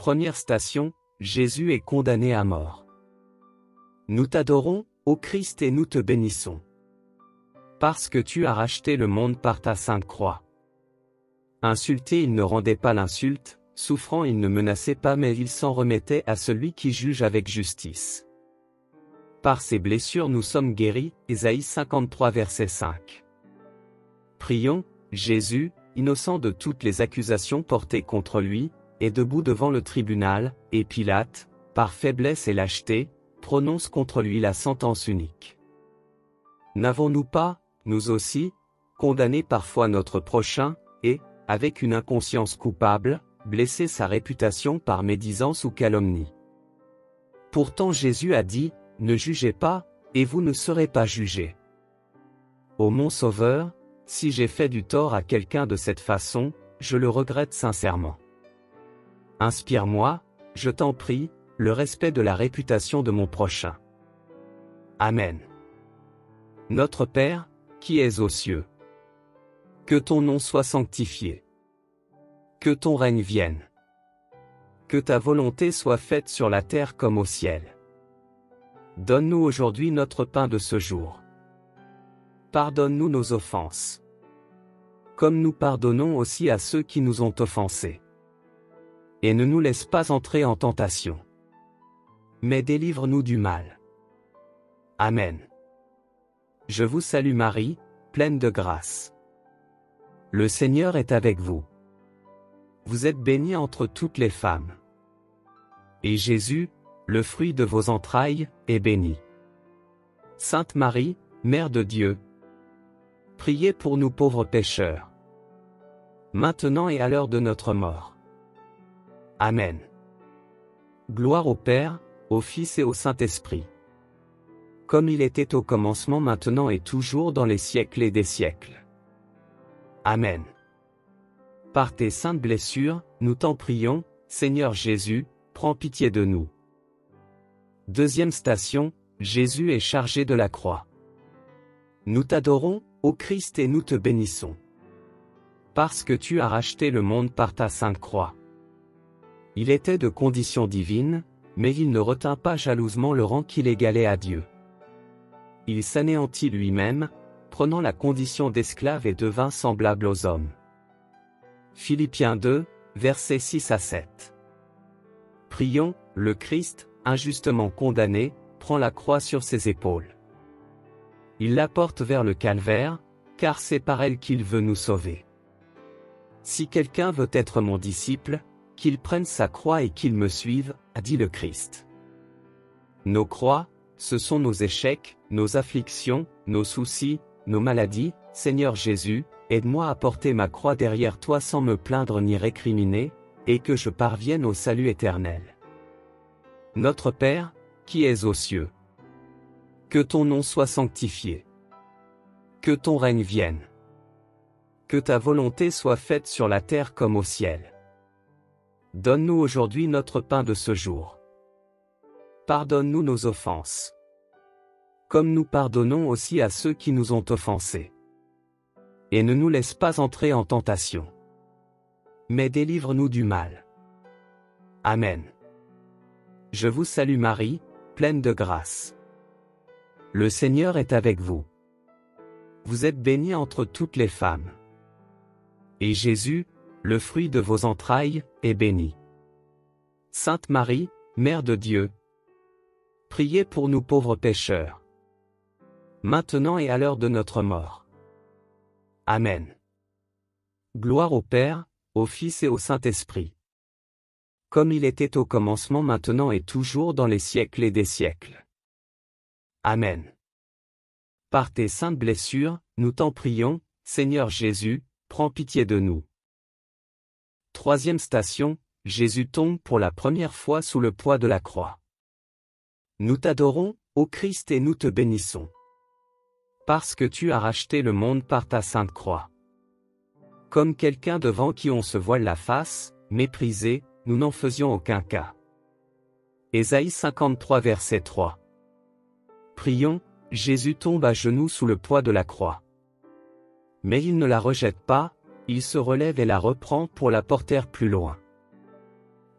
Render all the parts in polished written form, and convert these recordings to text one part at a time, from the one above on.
Première station, Jésus est condamné à mort. Nous t'adorons, ô Christ, et nous te bénissons. Parce que tu as racheté le monde par ta sainte croix. Insulté, il ne rendait pas l'insulte, souffrant, il ne menaçait pas, mais il s'en remettait à celui qui juge avec justice. Par ses blessures nous sommes guéris, Ésaïe 53 verset 5. Prions, Jésus, innocent de toutes les accusations portées contre lui, est debout devant le tribunal, et Pilate, par faiblesse et lâcheté, prononce contre lui la sentence unique. N'avons-nous pas, nous aussi, condamné parfois notre prochain, et, avec une inconscience coupable, blessé sa réputation par médisance ou calomnie? Pourtant Jésus a dit, « Ne jugez pas, et vous ne serez pas jugés. » Ô mon Sauveur, si j'ai fait du tort à quelqu'un de cette façon, je le regrette sincèrement. Inspire-moi, je t'en prie, le respect de la réputation de mon prochain. Amen. Notre Père, qui es aux cieux. Que ton nom soit sanctifié. Que ton règne vienne. Que ta volonté soit faite sur la terre comme au ciel. Donne-nous aujourd'hui notre pain de ce jour. Pardonne-nous nos offenses. Comme nous pardonnons aussi à ceux qui nous ont offensés. Et ne nous laisse pas entrer en tentation. Mais délivre-nous du mal. Amen. Je vous salue Marie, pleine de grâce. Le Seigneur est avec vous. Vous êtes bénie entre toutes les femmes. Et Jésus, le fruit de vos entrailles, est béni. Sainte Marie, Mère de Dieu, priez pour nous pauvres pécheurs. Maintenant et à l'heure de notre mort. Amen. Gloire au Père, au Fils et au Saint-Esprit. Comme il était au commencement, maintenant et toujours dans les siècles et des siècles. Amen. Par tes saintes blessures, nous t'en prions, Seigneur Jésus, prends pitié de nous. Deuxième station, Jésus est chargé de la croix. Nous t'adorons, ô Christ, et nous te bénissons. Parce que tu as racheté le monde par ta sainte croix. Il était de condition divine, mais il ne retint pas jalousement le rang qu'il égalait à Dieu. Il s'anéantit lui-même, prenant la condition d'esclave et devint semblable aux hommes. Philippiens 2, versets 6 à 7. Prions, le Christ, injustement condamné, prend la croix sur ses épaules. Il la porte vers le calvaire, car c'est par elle qu'il veut nous sauver. Si quelqu'un veut être mon disciple, qu'il prenne sa croix et qu'il me suive, a dit le Christ. Nos croix, ce sont nos échecs, nos afflictions, nos soucis, nos maladies. Seigneur Jésus, aide-moi à porter ma croix derrière toi sans me plaindre ni récriminer, et que je parvienne au salut éternel. Notre Père, qui es aux cieux. Que ton nom soit sanctifié. Que ton règne vienne. Que ta volonté soit faite sur la terre comme au ciel. Donne-nous aujourd'hui notre pain de ce jour. Pardonne-nous nos offenses. Comme nous pardonnons aussi à ceux qui nous ont offensés. Et ne nous laisse pas entrer en tentation. Mais délivre-nous du mal. Amen. Je vous salue Marie, pleine de grâce. Le Seigneur est avec vous. Vous êtes bénie entre toutes les femmes. Et Jésus, le fruit de vos entrailles, est béni. Sainte Marie, Mère de Dieu, priez pour nous pauvres pécheurs. Maintenant et à l'heure de notre mort. Amen. Gloire au Père, au Fils et au Saint-Esprit. Comme il était au commencement, maintenant et toujours dans les siècles et des siècles. Amen. Par tes saintes blessures, nous t'en prions, Seigneur Jésus, prends pitié de nous. Troisième station, Jésus tombe pour la première fois sous le poids de la croix. Nous t'adorons, ô Christ, et nous te bénissons. Parce que tu as racheté le monde par ta sainte croix. Comme quelqu'un devant qui on se voile la face, méprisé, nous n'en faisions aucun cas. Ésaïe 53 verset 3. Prions, Jésus tombe à genoux sous le poids de la croix. Mais il ne la rejette pas, il se relève et la reprend pour la porter plus loin.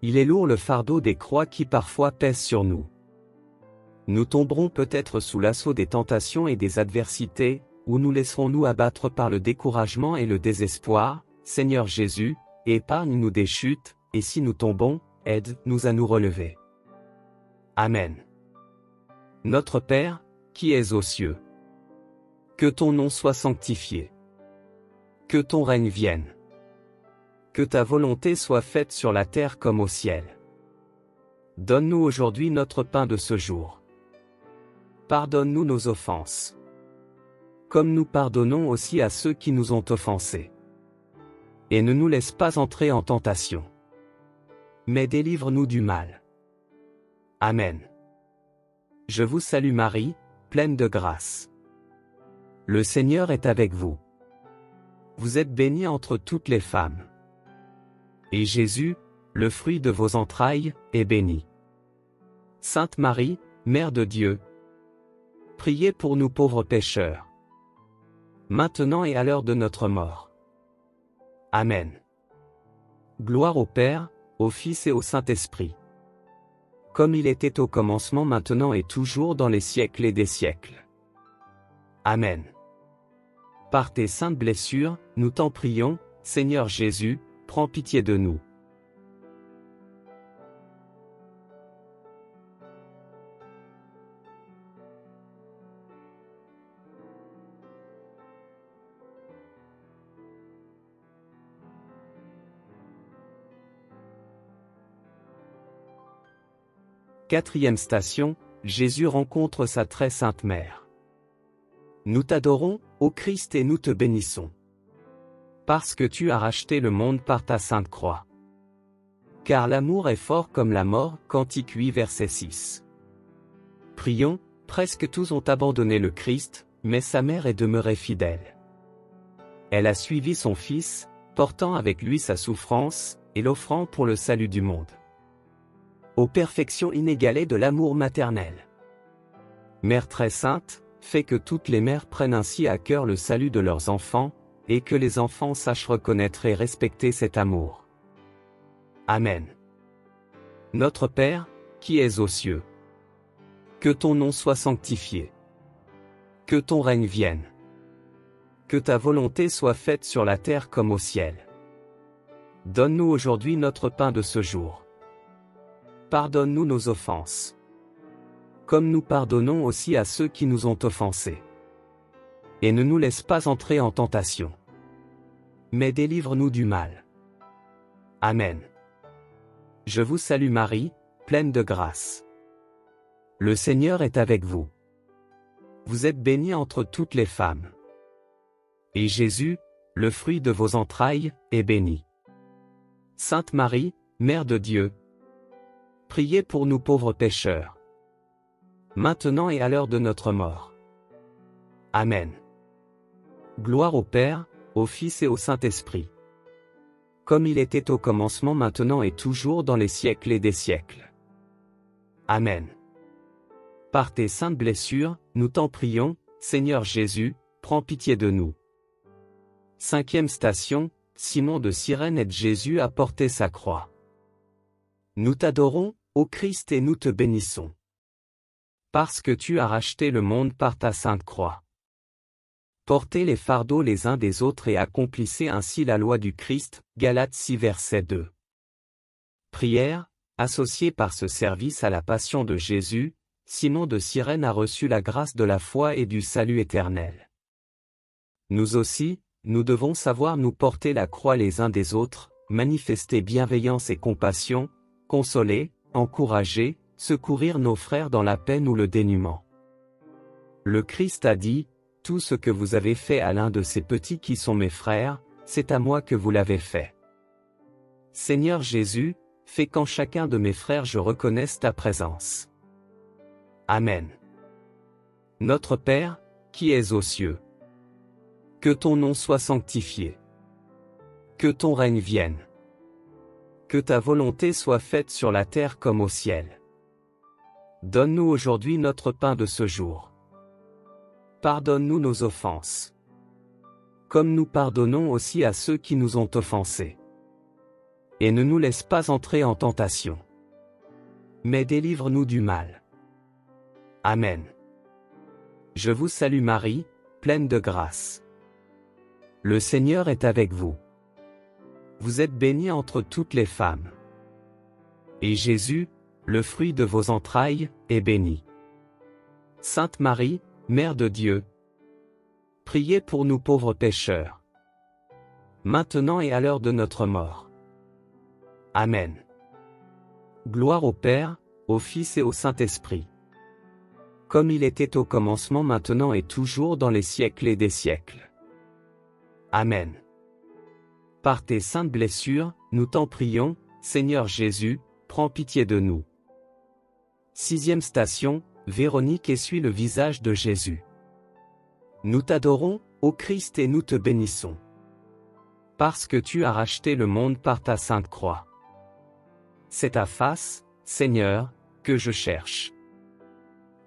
Il est lourd le fardeau des croix qui parfois pèsent sur nous. Nous tomberons peut-être sous l'assaut des tentations et des adversités, ou nous laisserons-nous abattre par le découragement et le désespoir. Seigneur Jésus, épargne-nous des chutes, et si nous tombons, aide-nous à nous relever. Amen. Notre Père, qui es aux cieux, que ton nom soit sanctifié. Que ton règne vienne. Que ta volonté soit faite sur la terre comme au ciel. Donne-nous aujourd'hui notre pain de ce jour. Pardonne-nous nos offenses, comme nous pardonnons aussi à ceux qui nous ont offensés. Et ne nous laisse pas entrer en tentation, mais délivre-nous du mal. Amen. Je vous salue Marie, pleine de grâce. Le Seigneur est avec vous. Vous êtes bénie entre toutes les femmes. Et Jésus, le fruit de vos entrailles, est béni. Sainte Marie, Mère de Dieu, priez pour nous pauvres pécheurs, maintenant et à l'heure de notre mort. Amen. Gloire au Père, au Fils et au Saint-Esprit, comme il était au commencement, maintenant et toujours dans les siècles et des siècles. Amen. Par tes saintes blessures, nous t'en prions, Seigneur Jésus, prends pitié de nous. Quatrième station, Jésus rencontre sa très sainte mère. Nous t'adorons, ô Christ, et nous te bénissons. Parce que tu as racheté le monde par ta sainte croix. Car l'amour est fort comme la mort, Cantique 8 verset 6. Prions, presque tous ont abandonné le Christ, mais sa mère est demeurée fidèle. Elle a suivi son Fils, portant avec lui sa souffrance, et l'offrant pour le salut du monde. Aux perfections inégalées de l'amour maternel. Mère très sainte, fais que toutes les mères prennent ainsi à cœur le salut de leurs enfants, et que les enfants sachent reconnaître et respecter cet amour. Amen. Notre Père, qui es aux cieux, que ton nom soit sanctifié. Que ton règne vienne. Que ta volonté soit faite sur la terre comme au ciel. Donne-nous aujourd'hui notre pain de ce jour. Pardonne-nous nos offenses, comme nous pardonnons aussi à ceux qui nous ont offensés. Et ne nous laisse pas entrer en tentation, mais délivre-nous du mal. Amen. Je vous salue Marie, pleine de grâce. Le Seigneur est avec vous. Vous êtes bénie entre toutes les femmes. Et Jésus, le fruit de vos entrailles, est béni. Sainte Marie, Mère de Dieu, priez pour nous pauvres pécheurs, maintenant et à l'heure de notre mort. Amen. Gloire au Père, au Fils et au Saint-Esprit, comme il était au commencement, maintenant et toujours dans les siècles et des siècles. Amen. Par tes saintes blessures, nous t'en prions, Seigneur Jésus, prends pitié de nous. Cinquième station, Simon de Cyrène aide Jésus à porter sa croix. Nous t'adorons, ô Christ, et nous te bénissons. Parce que tu as racheté le monde par ta sainte croix. Portez les fardeaux les uns des autres et accomplissez ainsi la loi du Christ, Galates 6 verset 2. Prière, associée par ce service à la passion de Jésus, Simon de Cyrène a reçu la grâce de la foi et du salut éternel. Nous aussi, nous devons savoir nous porter la croix les uns des autres, manifester bienveillance et compassion, consoler, encourager, secourir nos frères dans la peine ou le dénuement. Le Christ a dit, « Tout ce que vous avez fait à l'un de ces petits qui sont mes frères, c'est à moi que vous l'avez fait. » Seigneur Jésus, fais qu'en chacun de mes frères je reconnaisse ta présence. Amen. Notre Père, qui es aux cieux, que ton nom soit sanctifié. Que ton règne vienne. Que ta volonté soit faite sur la terre comme au ciel. Donne-nous aujourd'hui notre pain de ce jour. Pardonne-nous nos offenses, comme nous pardonnons aussi à ceux qui nous ont offensés. Et ne nous laisse pas entrer en tentation. Mais délivre-nous du mal. Amen. Je vous salue Marie, pleine de grâce. Le Seigneur est avec vous. Vous êtes bénie entre toutes les femmes. Et Jésus, le fruit de vos entrailles, est béni. Sainte Marie, Mère de Dieu, priez pour nous pauvres pécheurs, maintenant et à l'heure de notre mort. Amen. Gloire au Père, au Fils et au Saint-Esprit. Comme il était au commencement, maintenant et toujours dans les siècles et des siècles. Amen. Par tes saintes blessures, nous t'en prions, Seigneur Jésus, prends pitié de nous. 6e station, Véronique essuie le visage de Jésus. Nous t'adorons, ô Christ, et nous te bénissons. Parce que tu as racheté le monde par ta sainte croix. C'est ta face, Seigneur, que je cherche.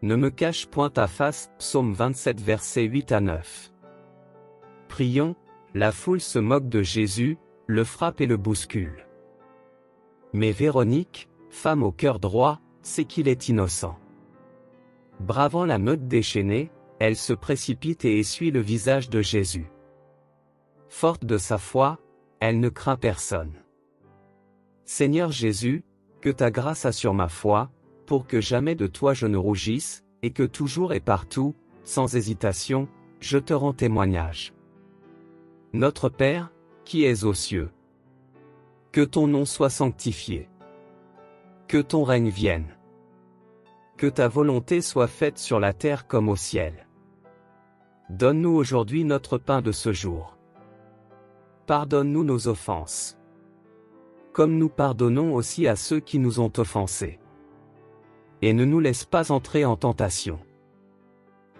Ne me cache point ta face, psaume 27 versets 8 à 9. Prions, la foule se moque de Jésus, le frappe et le bouscule. Mais Véronique, femme au cœur droit, sait qu'il est innocent. Bravant la meute déchaînée, elle se précipite et essuie le visage de Jésus. Forte de sa foi, elle ne craint personne. Seigneur Jésus, que ta grâce assure ma foi, pour que jamais de toi je ne rougisse, et que toujours et partout, sans hésitation, je te rends témoignage. Notre Père, qui es aux cieux, que ton nom soit sanctifié. Que ton règne vienne. Que ta volonté soit faite sur la terre comme au ciel. Donne-nous aujourd'hui notre pain de ce jour. Pardonne-nous nos offenses. Comme nous pardonnons aussi à ceux qui nous ont offensés. Et ne nous laisse pas entrer en tentation.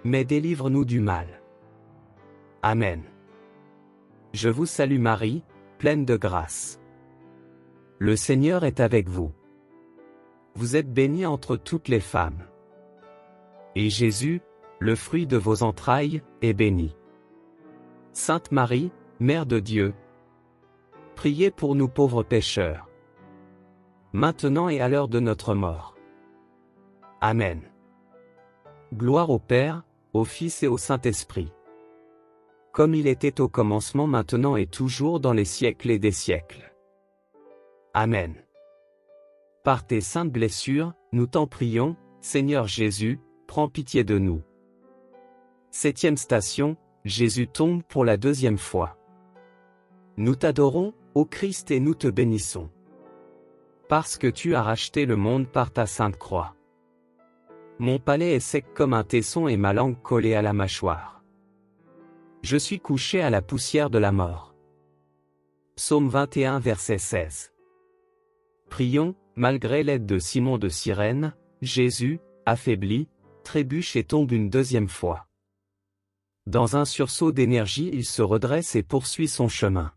Mais délivre-nous du mal. Amen. Je vous salue Marie, pleine de grâce. Le Seigneur est avec vous. Vous êtes bénie entre toutes les femmes. Et Jésus, le fruit de vos entrailles, est béni. Sainte Marie, Mère de Dieu, priez pour nous pauvres pécheurs, maintenant et à l'heure de notre mort. Amen. Gloire au Père, au Fils et au Saint-Esprit. Comme il était au commencement, maintenant et toujours dans les siècles et des siècles. Amen. Par tes saintes blessures, nous t'en prions, Seigneur Jésus, prends pitié de nous. 7e station, Jésus tombe pour la 2e fois. Nous t'adorons, ô Christ, et nous te bénissons. Parce que tu as racheté le monde par ta sainte croix. Mon palais est sec comme un tesson et ma langue collée à la mâchoire. Je suis couché à la poussière de la mort. Psaume 21 verset 16. Prions, malgré l'aide de Simon de Cyrène, Jésus, affaibli, trébuche et tombe une 2e fois. Dans un sursaut d'énergie, il se redresse et poursuit son chemin.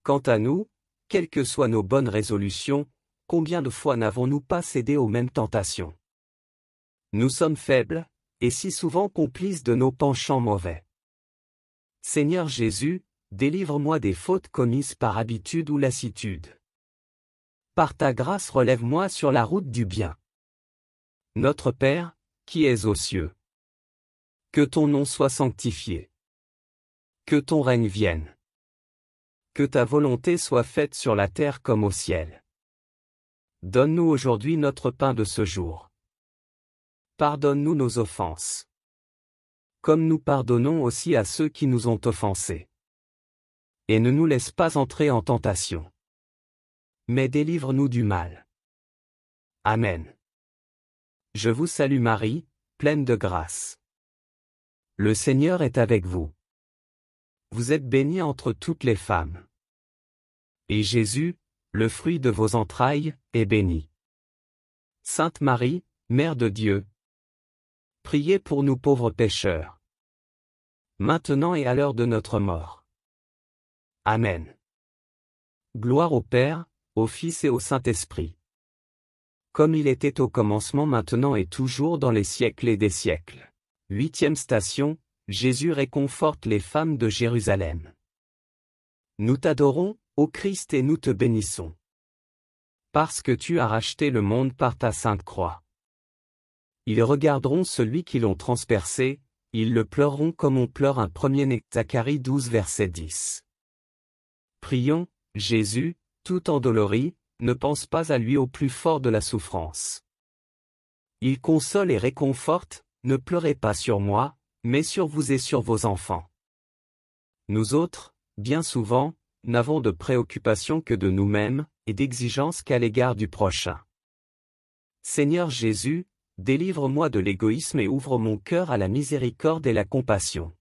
Quant à nous, quelles que soient nos bonnes résolutions, combien de fois n'avons-nous pas cédé aux mêmes tentations? Nous sommes faibles, et si souvent complices de nos penchants mauvais. Seigneur Jésus, délivre-moi des fautes commises par habitude ou lassitude. Par ta grâce relève-moi sur la route du bien. Notre Père, qui es aux cieux. Que ton nom soit sanctifié. Que ton règne vienne. Que ta volonté soit faite sur la terre comme au ciel. Donne-nous aujourd'hui notre pain de ce jour. Pardonne-nous nos offenses. Comme nous pardonnons aussi à ceux qui nous ont offensés. Et ne nous laisse pas entrer en tentation. Mais délivre-nous du mal. Amen. Je vous salue Marie, pleine de grâce. Le Seigneur est avec vous. Vous êtes bénie entre toutes les femmes. Et Jésus, le fruit de vos entrailles, est béni. Sainte Marie, Mère de Dieu, priez pour nous pauvres pécheurs, maintenant et à l'heure de notre mort. Amen. Gloire au Père, au Fils et au Saint-Esprit. Comme il était au commencement, maintenant et toujours dans les siècles et des siècles. 8e station, Jésus réconforte les femmes de Jérusalem. Nous t'adorons, ô Christ, et nous te bénissons. Parce que tu as racheté le monde par ta sainte croix. Ils regarderont celui qui l'ont transpercé, ils le pleureront comme on pleure un premier-né. Zacharie 12 verset 10. Prions, Jésus, tout endolori, ne pense pas à lui au plus fort de la souffrance. Il console et réconforte, ne pleurez pas sur moi, mais sur vous et sur vos enfants. Nous autres, bien souvent, n'avons de préoccupation que de nous-mêmes, et d'exigence qu'à l'égard du prochain. Seigneur Jésus, délivre-moi de l'égoïsme et ouvre mon cœur à la miséricorde et la compassion.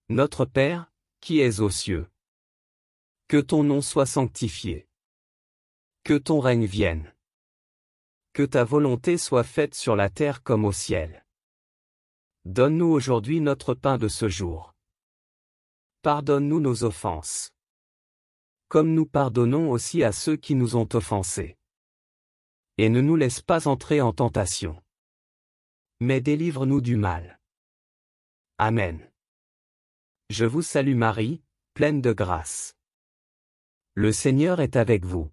Notre Père, qui es aux cieux. Que ton nom soit sanctifié. Que ton règne vienne. Que ta volonté soit faite sur la terre comme au ciel. Donne-nous aujourd'hui notre pain de ce jour. Pardonne-nous nos offenses. Comme nous pardonnons aussi à ceux qui nous ont offensés. Et ne nous laisse pas entrer en tentation. Mais délivre-nous du mal. Amen. Je vous salue Marie, pleine de grâce. Le Seigneur est avec vous.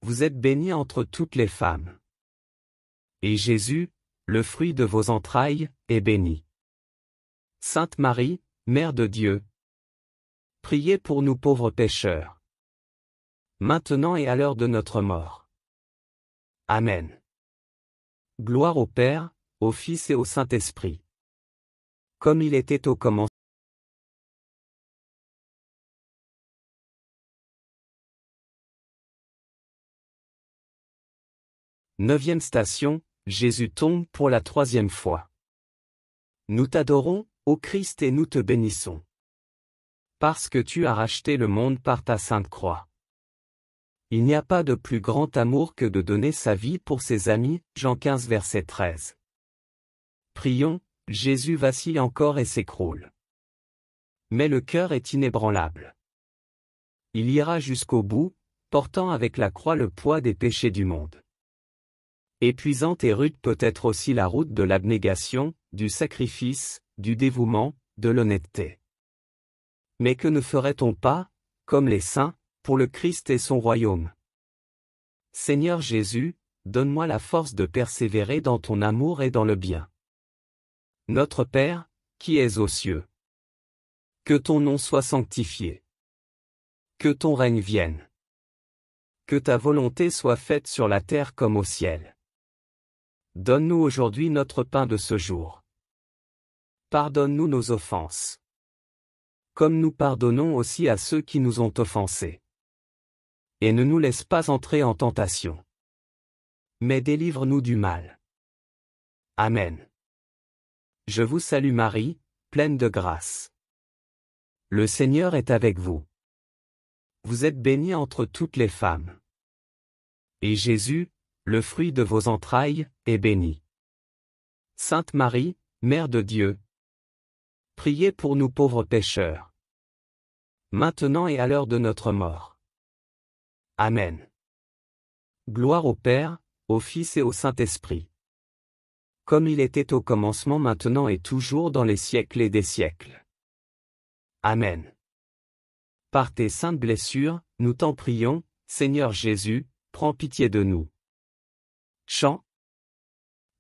Vous êtes bénie entre toutes les femmes. Et Jésus, le fruit de vos entrailles, est béni. Sainte Marie, Mère de Dieu, priez pour nous pauvres pécheurs. Maintenant et à l'heure de notre mort. Amen. Gloire au Père, au Fils et au Saint-Esprit. Comme il était au commencement. Neuvième station, Jésus tombe pour la 3e fois. Nous t'adorons, ô Christ, et nous te bénissons. Parce que tu as racheté le monde par ta sainte croix. Il n'y a pas de plus grand amour que de donner sa vie pour ses amis, Jean 15 verset 13. Prions, Jésus vacille encore et s'écroule. Mais le cœur est inébranlable. Il ira jusqu'au bout, portant avec la croix le poids des péchés du monde. Épuisante et rude peut être aussi la route de l'abnégation, du sacrifice, du dévouement, de l'honnêteté. Mais que ne ferait-on pas, comme les saints, pour le Christ et son royaume? Seigneur Jésus, donne-moi la force de persévérer dans ton amour et dans le bien. Notre Père, qui es aux cieux. Que ton nom soit sanctifié. Que ton règne vienne. Que ta volonté soit faite sur la terre comme au ciel. Donne-nous aujourd'hui notre pain de ce jour. Pardonne-nous nos offenses. Comme nous pardonnons aussi à ceux qui nous ont offensés. Et ne nous laisse pas entrer en tentation. Mais délivre-nous du mal. Amen. Je vous salue Marie, pleine de grâce. Le Seigneur est avec vous. Vous êtes bénie entre toutes les femmes. Et Jésus, le fruit de vos entrailles, est béni. Sainte Marie, Mère de Dieu, priez pour nous pauvres pécheurs. Maintenant et à l'heure de notre mort. Amen. Gloire au Père, au Fils et au Saint-Esprit. Comme il était au commencement, maintenant et toujours dans les siècles et des siècles. Amen. Par tes saintes blessures, nous t'en prions, Seigneur Jésus, prends pitié de nous. Chant.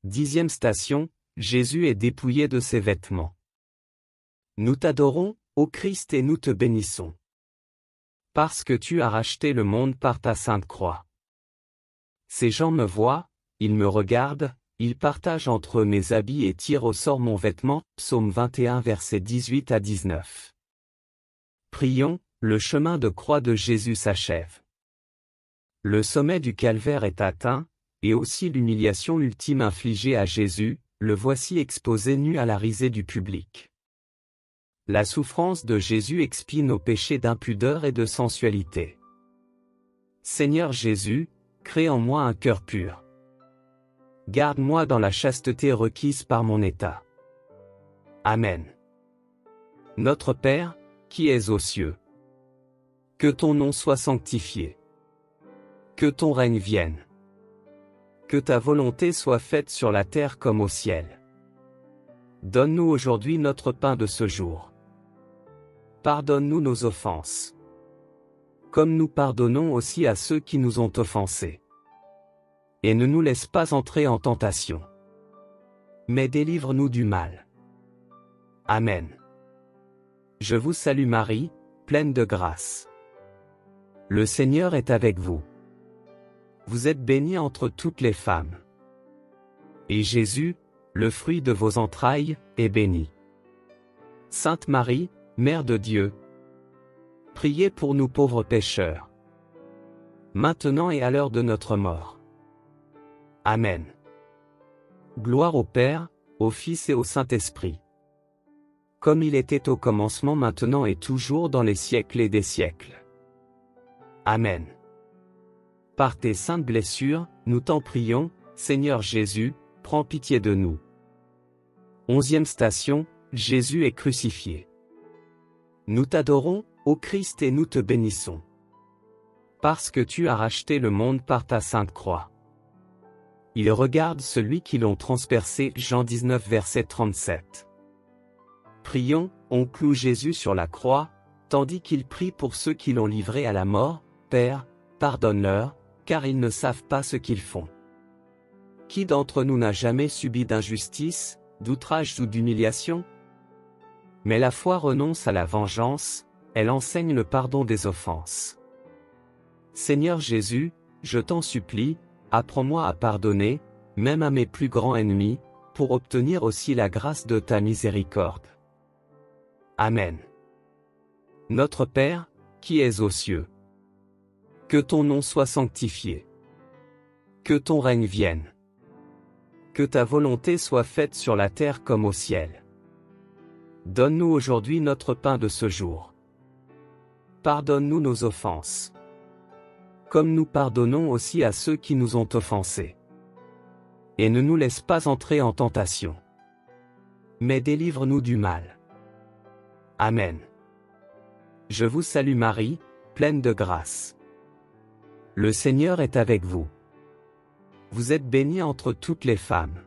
10e station, Jésus est dépouillé de ses vêtements. Nous t'adorons, ô Christ, et nous te bénissons. Parce que tu as racheté le monde par ta sainte croix. Ces gens me voient, ils me regardent, ils partagent entre eux mes habits et tirent au sort mon vêtement, Psaume 21 versets 18 à 19. Prions, le chemin de croix de Jésus s'achève. Le sommet du calvaire est atteint, et aussi l'humiliation ultime infligée à Jésus, le voici exposé nu à la risée du public. La souffrance de Jésus expie nos péchés d'impudeur et de sensualité. Seigneur Jésus, crée en moi un cœur pur. Garde-moi dans la chasteté requise par mon état. Amen. Notre Père, qui es aux cieux. Que ton nom soit sanctifié. Que ton règne vienne. Que ta volonté soit faite sur la terre comme au ciel. Donne-nous aujourd'hui notre pain de ce jour. Pardonne-nous nos offenses. comme nous pardonnons aussi à ceux qui nous ont offensés. Et ne nous laisse pas entrer en tentation, mais délivre-nous du mal. Amen. Je vous salue Marie, pleine de grâce. Le Seigneur est avec vous. Vous êtes bénie entre toutes les femmes. Et Jésus, le fruit de vos entrailles, est béni. Sainte Marie, Mère de Dieu, priez pour nous pauvres pécheurs, maintenant et à l'heure de notre mort. Amen. Gloire au Père, au Fils et au Saint-Esprit, comme il était au commencement, maintenant et toujours dans les siècles des siècles. Amen. Par tes saintes blessures, nous t'en prions, Seigneur Jésus, prends pitié de nous. 11e station, Jésus est crucifié. Nous t'adorons, ô Christ, et nous te bénissons, parce que tu as racheté le monde par ta sainte croix. Il regarde celui qui l'ont transpercé, Jean 19 verset 37. Prions, on cloue Jésus sur la croix, tandis qu'il prie pour ceux qui l'ont livré à la mort. Père, pardonne-leur, car ils ne savent pas ce qu'ils font. Qui d'entre nous n'a jamais subi d'injustice, d'outrage ou d'humiliation? Mais la foi renonce à la vengeance, elle enseigne le pardon des offenses. Seigneur Jésus, je t'en supplie, apprends-moi à pardonner, même à mes plus grands ennemis, pour obtenir aussi la grâce de ta miséricorde. Amen. Notre Père, qui es aux cieux, que ton nom soit sanctifié. Que ton règne vienne. Que ta volonté soit faite sur la terre comme au ciel. Donne-nous aujourd'hui notre pain de ce jour. Pardonne-nous nos offenses, comme nous pardonnons aussi à ceux qui nous ont offensés. Et ne nous laisse pas entrer en tentation, mais délivre-nous du mal. Amen. Je vous salue Marie, pleine de grâce. Le Seigneur est avec vous. Vous êtes bénie entre toutes les femmes.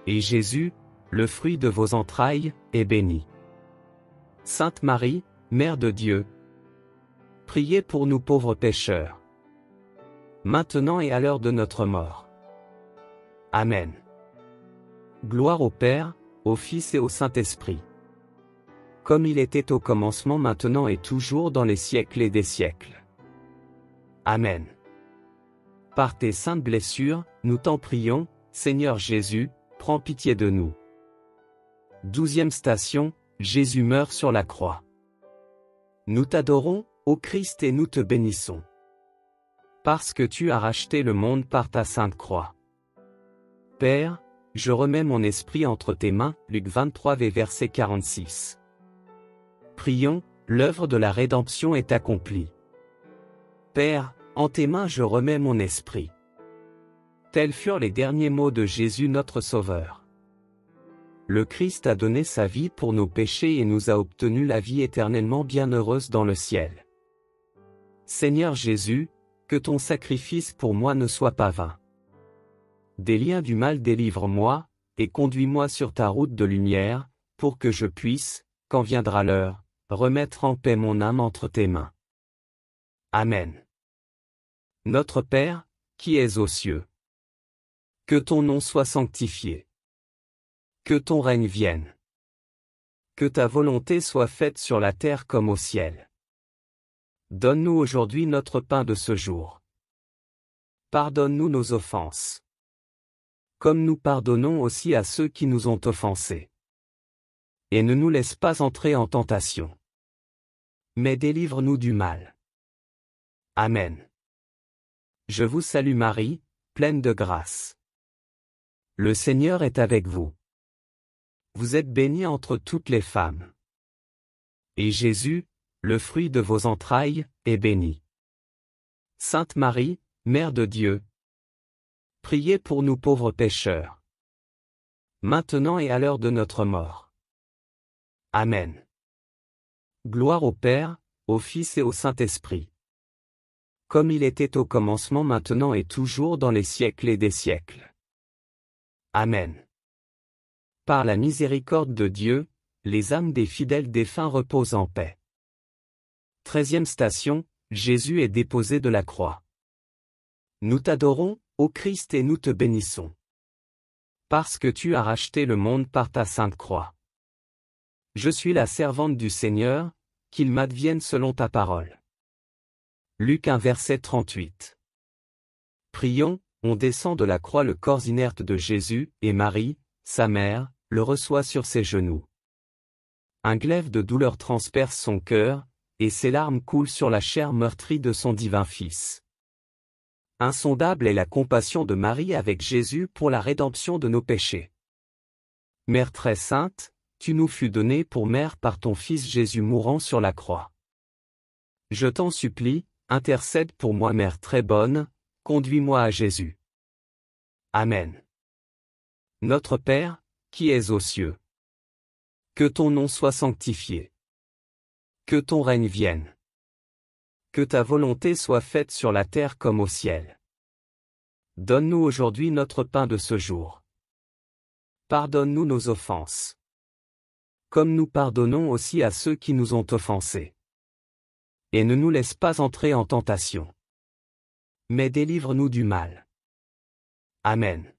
Et Jésus, le fruit de vos entrailles, est béni. Sainte Marie, Mère de Dieu, priez pour nous pauvres pécheurs, maintenant et à l'heure de notre mort. Amen. Gloire au Père, au Fils et au Saint-Esprit, comme il était au commencement, maintenant et toujours dans les siècles des siècles. Amen. Par tes saintes blessures, nous t'en prions, Seigneur Jésus, prends pitié de nous. 12e station, Jésus meurt sur la croix. Nous t'adorons, ô Christ, et nous te bénissons, parce que tu as racheté le monde par ta sainte croix. Père, je remets mon esprit entre tes mains, Luc 23 verset 46. Prions, l'œuvre de la rédemption est accomplie. Père, en tes mains je remets mon esprit. Tels furent les derniers mots de Jésus notre Sauveur. Le Christ a donné sa vie pour nos péchés et nous a obtenu la vie éternellement bienheureuse dans le ciel. Seigneur Jésus, que ton sacrifice pour moi ne soit pas vain. Des liens du mal délivre-moi, et conduis-moi sur ta route de lumière, pour que je puisse, quand viendra l'heure, remettre en paix mon âme entre tes mains. Amen. Notre Père, qui es aux cieux, que ton nom soit sanctifié. Que ton règne vienne. Que ta volonté soit faite sur la terre comme au ciel. Donne-nous aujourd'hui notre pain de ce jour. Pardonne-nous nos offenses, comme nous pardonnons aussi à ceux qui nous ont offensés. Et ne nous laisse pas entrer en tentation, mais délivre-nous du mal. Amen. Je vous salue Marie, pleine de grâce. Le Seigneur est avec vous. Vous êtes bénie entre toutes les femmes. Et Jésus, le fruit de vos entrailles, est béni. Sainte Marie, Mère de Dieu, priez pour nous pauvres pécheurs, maintenant et à l'heure de notre mort. Amen. Gloire au Père, au Fils et au Saint-Esprit, comme il était au commencement, maintenant et toujours dans les siècles des siècles. Amen. Par la miséricorde de Dieu, les âmes des fidèles défunts reposent en paix. 13e station, Jésus est déposé de la croix. Nous t'adorons, ô Christ, et nous te bénissons. Parce que tu as racheté le monde par ta sainte croix. Je suis la servante du Seigneur, qu'il m'advienne selon ta parole. Luc 1 verset 38. Prions, on descend de la croix le corps inerte de Jésus, et Marie, sa mère, le reçoit sur ses genoux. Un glaive de douleur transperce son cœur, et ses larmes coulent sur la chair meurtrie de son divin Fils. Insondable est la compassion de Marie avec Jésus pour la rédemption de nos péchés. Mère très sainte, tu nous fus donnée pour mère par ton Fils Jésus mourant sur la croix. Je t'en supplie, intercède pour moi Mère très bonne, conduis-moi à Jésus. Amen. Notre Père, qui es aux cieux. Que ton nom soit sanctifié. Que ton règne vienne. Que ta volonté soit faite sur la terre comme au ciel. Donne-nous aujourd'hui notre pain de ce jour. Pardonne-nous nos offenses. Comme nous pardonnons aussi à ceux qui nous ont offensés. Et ne nous laisse pas entrer en tentation. Mais délivre-nous du mal. Amen.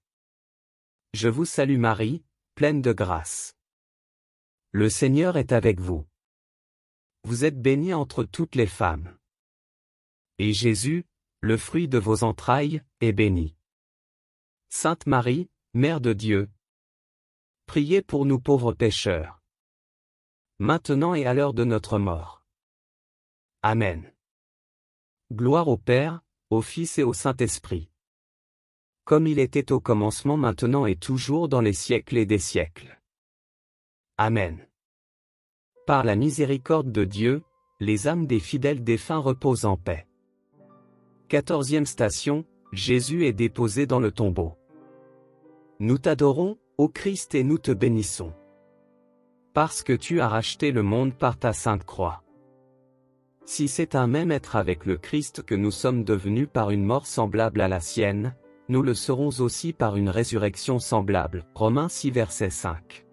Je vous salue Marie, pleine de grâce. Le Seigneur est avec vous. Vous êtes bénie entre toutes les femmes. Et Jésus, le fruit de vos entrailles, est béni. Sainte Marie, Mère de Dieu, priez pour nous pauvres pécheurs. Maintenant et à l'heure de notre mort. Amen. Gloire au Père, au Fils et au Saint-Esprit. Comme il était au commencement, maintenant et toujours dans les siècles et des siècles. Amen. Par la miséricorde de Dieu, les âmes des fidèles défunts reposent en paix. 14e station, Jésus est déposé dans le tombeau. Nous t'adorons, ô Christ, et nous te bénissons. Parce que tu as racheté le monde par ta sainte croix. Si c'est un même être avec le Christ que nous sommes devenus par une mort semblable à la sienne, nous le serons aussi par une résurrection semblable. Romains 6 verset 5.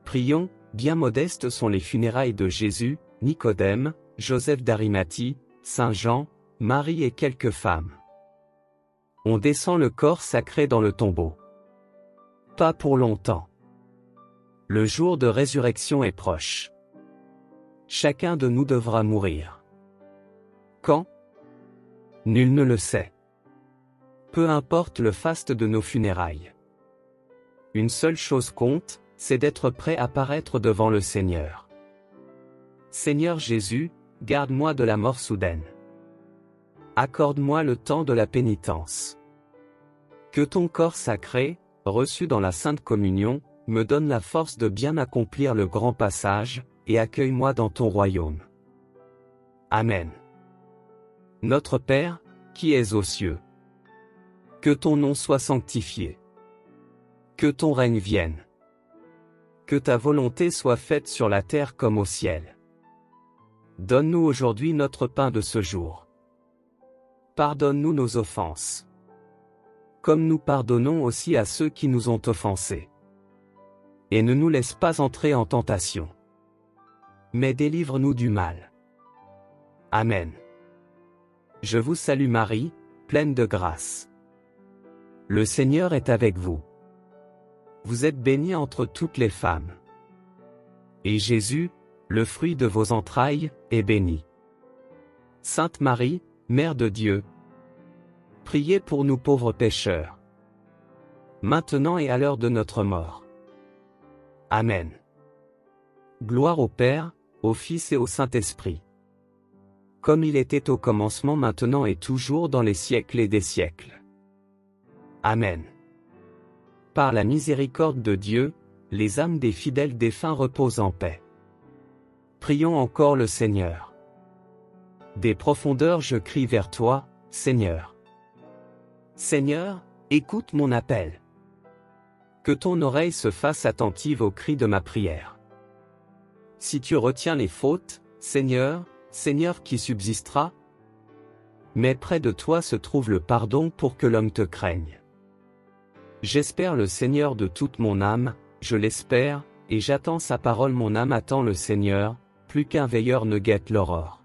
Prions, bien modestes sont les funérailles de Jésus, Nicodème, Joseph d'Arimathie, Saint Jean, Marie et quelques femmes. On descend le corps sacré dans le tombeau. Pas pour longtemps. Le jour de résurrection est proche. Chacun de nous devra mourir. Quand? Nul ne le sait. Peu importe le faste de nos funérailles. Une seule chose compte, c'est d'être prêt à paraître devant le Seigneur. Seigneur Jésus, garde-moi de la mort soudaine. Accorde-moi le temps de la pénitence. Que ton corps sacré, reçu dans la Sainte Communion, me donne la force de bien accomplir le grand passage, et accueille-moi dans ton royaume. Amen. Notre Père, qui es aux cieux. Que ton nom soit sanctifié. Que ton règne vienne. Que ta volonté soit faite sur la terre comme au ciel. Donne-nous aujourd'hui notre pain de ce jour. Pardonne-nous nos offenses. Comme nous pardonnons aussi à ceux qui nous ont offensés. Et ne nous laisse pas entrer en tentation. Mais délivre-nous du mal. Amen. Je vous salue Marie, pleine de grâce. Le Seigneur est avec vous. Vous êtes bénie entre toutes les femmes. Et Jésus, le fruit de vos entrailles, est béni. Sainte Marie, Mère de Dieu, priez pour nous pauvres pécheurs. Maintenant et à l'heure de notre mort. Amen. Gloire au Père, au Fils et au Saint-Esprit. Comme il était au commencement, maintenant et toujours dans les siècles et des siècles. Amen. Par la miséricorde de Dieu, les âmes des fidèles défunts reposent en paix. Prions encore le Seigneur. Des profondeurs je crie vers toi, Seigneur. Seigneur, écoute mon appel. Que ton oreille se fasse attentive au cri de ma prière. Si tu retiens les fautes, Seigneur, Seigneur qui subsistera? Mais près de toi se trouve le pardon pour que l'homme te craigne. J'espère le Seigneur de toute mon âme, je l'espère, et j'attends sa parole, mon âme attend le Seigneur, plus qu'un veilleur ne guette l'aurore.